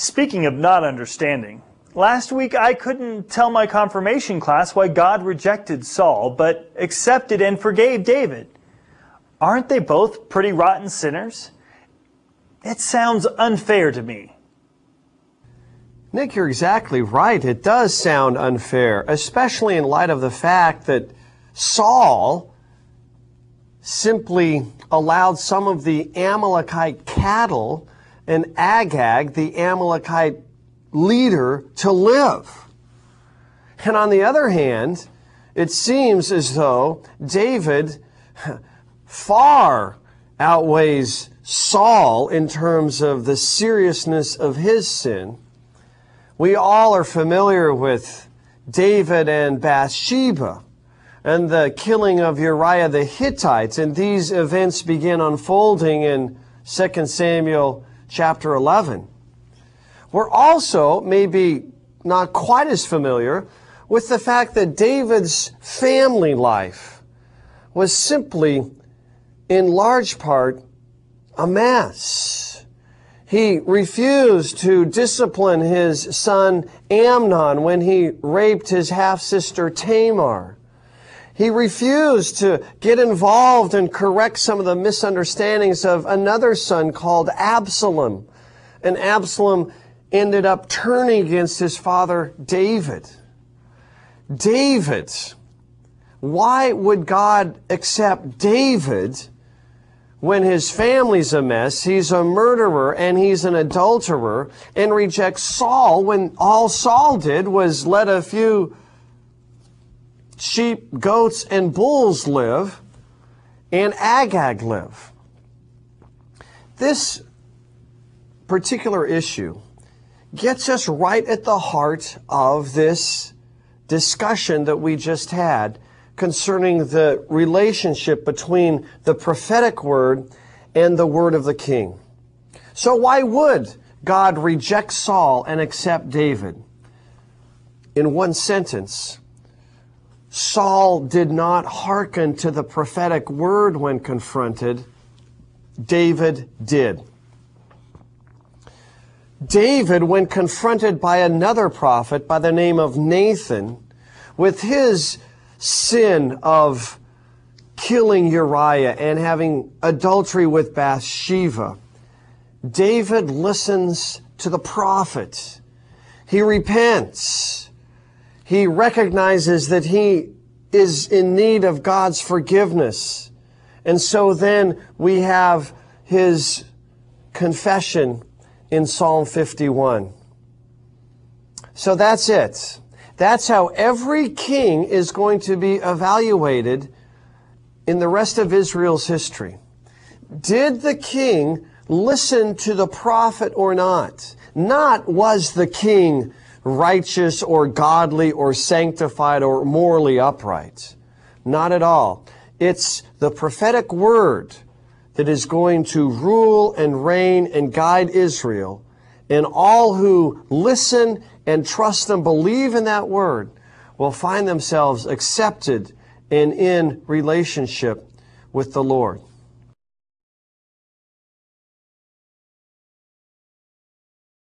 Speaking of not understanding, last week I couldn't tell my confirmation class why God rejected Saul, but accepted and forgave David. Aren't they both pretty rotten sinners? It sounds unfair to me. Nick, you're exactly right. It does sound unfair, especially in light of the fact that Saul simply allowed some of the Amalekite cattle and Agag, the Amalekite leader, to live. And on the other hand, it seems as though David far outweighs Saul in terms of the seriousness of his sin. We all are familiar with David and Bathsheba and the killing of Uriah the Hittite, and these events begin unfolding in 2 Samuel chapter 11. We're also maybe not quite as familiar with the fact that David's family life was simply, in large part, a mess. He refused to discipline his son Amnon when he raped his half-sister Tamar. He refused to get involved and correct some of the misunderstandings of another son called Absalom. And Absalom ended up turning against his father David. David. Why would God accept David when his family's a mess, he's a murderer, and he's an adulterer, and reject Saul when all Saul did was let a few sheep, goats, and bulls live, and Agag live? This particular issue gets us right at the heart of this discussion that we just had concerning the relationship between the prophetic word and the word of the king. So why would God reject Saul and accept David? In one sentence, Saul did not hearken to the prophetic word when confronted. David did. David, when confronted by another prophet by the name of Nathan, with his sin of killing Uriah and having adultery with Bathsheba, David listens to the prophet. He repents. He recognizes that he is in need of God's forgiveness. And so then we have his confession in Psalm 51. So that's it. That's how every king is going to be evaluated in the rest of Israel's history. Did the king listen to the prophet or not? Not was the king righteous or godly or sanctified or morally upright. Not at all. It's the prophetic word that is going to rule and reign and guide Israel. And all who listen and trust and believe in that word will find themselves accepted and in relationship with the Lord.